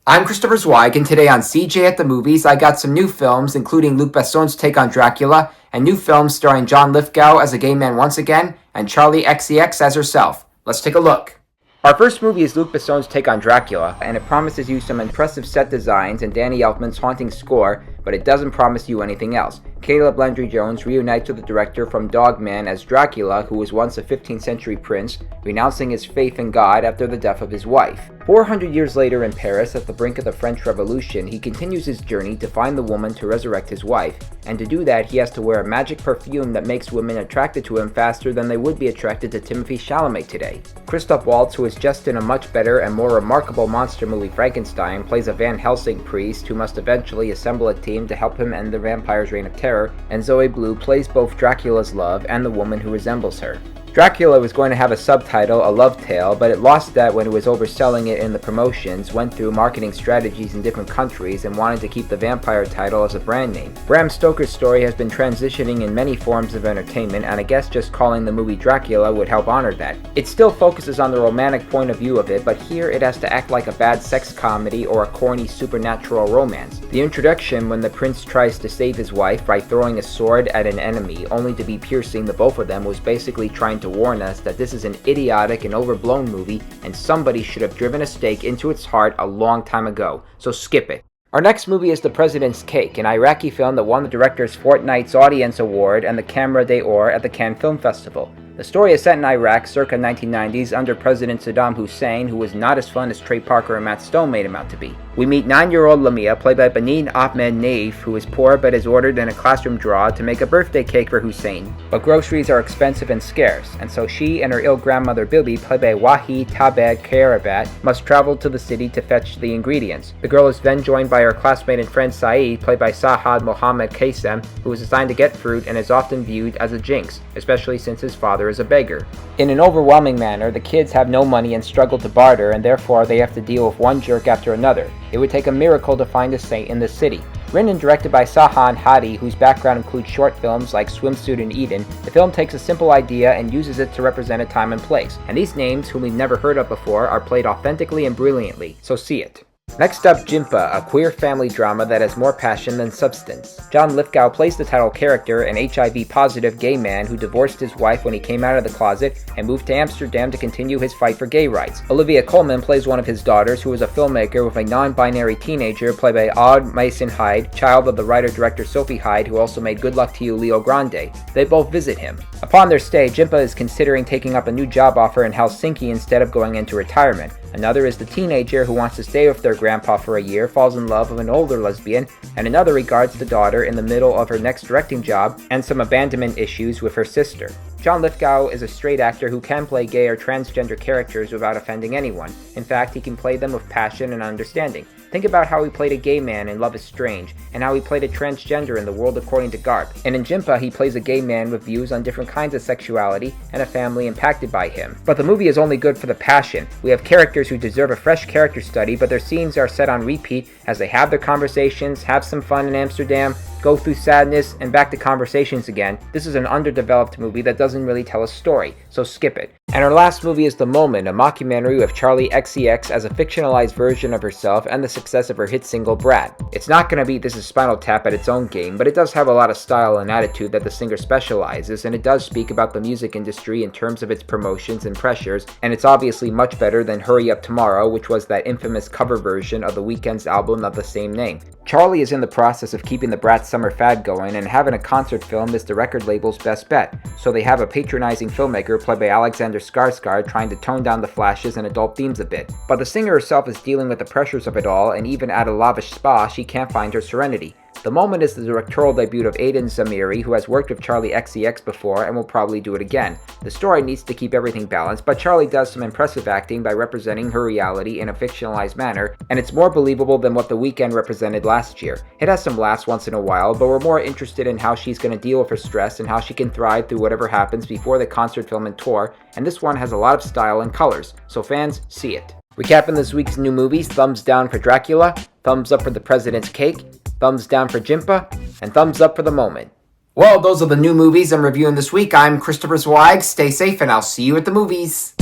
I'm Christopher Zweig, and today on CJ at the Movies, I got some new films, including Luc Besson's take on Dracula, and new films starring John Lithgow as a gay man once again, and Charli XCX as herself. Let's take a look. Our first movie is Luc Besson's take on Dracula, and it promises you some impressive set designs and Danny Elfman's haunting score, but it doesn't promise you anything else. Caleb Landry Jones reunites with the director from Dogman as Dracula, who was once a 15th century prince, renouncing his faith in God after the death of his wife. 400 years later in Paris, at the brink of the French Revolution, he continues his journey to find the woman to resurrect his wife, and to do that he has to wear a magic perfume that makes women attracted to him faster than they would be attracted to Timothée Chalamet today. Christoph Waltz, who is just in a much better and more remarkable monster movie Frankenstein, plays a Van Helsing priest who must eventually assemble a team to help him end the vampire's reign of terror, and Zoe Blue plays both Dracula's love and the woman who resembles her. Dracula was going to have a subtitle, A Love Tale, but it lost that when it was overselling it in the promotions, went through marketing strategies in different countries, and wanted to keep the vampire title as a brand name. Bram Stoker's story has been transitioning in many forms of entertainment, and I guess just calling the movie Dracula would help honor that. It still focuses on the romantic point of view of it, but here it has to act like a bad sex comedy or a corny supernatural romance. The introduction, when the prince tries to save his wife by throwing a sword at an enemy, only to be piercing the both of them, was basically trying to warn us that this is an idiotic and overblown movie and somebody should have driven a stake into its heart a long time ago, so skip it. Our next movie is The President's Cake, an Iraqi film that won the director's Fortnight's Audience Award and the Camera d'Or at the Cannes Film Festival. The story is set in Iraq circa 1990s under President Saddam Hussein, who was not as fun as Trey Parker and Matt Stone made him out to be. We meet 9-year-old Lamia, played by Baneen Ahmad Nayyef, who is poor but is ordered in a classroom drawer to make a birthday cake for Hussein. But groceries are expensive and scarce, and so she and her ill grandmother Bibi, played by Waheed, Thabet, Khreibat, must travel to the city to fetch the ingredients. The girl is then joined by her classmate and friend Saeed, played by Sahad Mohammed Qasim, who is assigned to get fruit and is often viewed as a jinx, especially since his father is a beggar. In an overwhelming manner, the kids have no money and struggle to barter, and therefore they have to deal with one jerk after another. It would take a miracle to find a saint in this city. Written and directed by Sahan Hadi, whose background includes short films like Swimsuit in Eden, the film takes a simple idea and uses it to represent a time and place. And these names, whom we've never heard of before, are played authentically and brilliantly, so see it. Next up, Jimpa, a queer family drama that has more passion than substance. John Lithgow plays the title character, an HIV-positive gay man who divorced his wife when he came out of the closet and moved to Amsterdam to continue his fight for gay rights. Olivia Colman plays one of his daughters, who is a filmmaker with a non-binary teenager played by Odd Mason Hyde, child of the writer-director Sophie Hyde, who also made Good Luck to You, Leo Grande. They both visit him. Upon their stay, Jimpa is considering taking up a new job offer in Helsinki instead of going into retirement. Another is the teenager who wants to stay with their grandpa for a year, falls in love with an older lesbian, and another regards the daughter in the middle of her next directing job and some abandonment issues with her sister. John Lithgow is a straight actor who can play gay or transgender characters without offending anyone. In fact, he can play them with passion and understanding. Think about how he played a gay man in Love is Strange, and how he played a transgender in The World According to Garp. And in Jimpa, he plays a gay man with views on different kinds of sexuality and a family impacted by him. But the movie is only good for the passion. We have characters who deserve a fresh character study, but their scenes are set on repeat as they have their conversations, have some fun in Amsterdam, go through sadness, and back to conversations again. This is an underdeveloped movie that doesn't really tell a story, so skip it. And our last movie is The Moment, a mockumentary with Charli XCX as a fictionalized version of herself and the success of her hit single Brat. It's not gonna beat This Is Spinal Tap at its own game, but it does have a lot of style and attitude that the singer specializes, and it does speak about the music industry in terms of its promotions and pressures, and it's obviously much better than Hurry Up Tomorrow, which was that infamous cover version of The Weeknd's album of the same name. Charli is in the process of keeping the Brat summer fad going, and having a concert film is the record label's best bet, so they have a patronizing filmmaker played by Alexander Skarsgard trying to tone down the flashes and adult themes a bit. But the singer herself is dealing with the pressures of it all, and even at a lavish spa, she can't find her serenity. The Moment is the directorial debut of Aiden Zamiri, who has worked with Charli XCX before and will probably do it again. The story needs to keep everything balanced, but Charli does some impressive acting by representing her reality in a fictionalized manner, and it's more believable than what The Weeknd represented last year. It has some laughs once in a while, but we're more interested in how she's going to deal with her stress and how she can thrive through whatever happens before the concert film and tour, and this one has a lot of style and colors, so fans, see it. Recapping this week's new movies: thumbs down for Dracula, thumbs up for The President's Cake, thumbs down for Jimpa, and thumbs up for The Moment. Well, those are the new movies I'm reviewing this week. I'm Christopher Zweig. Stay safe, and I'll see you at the movies.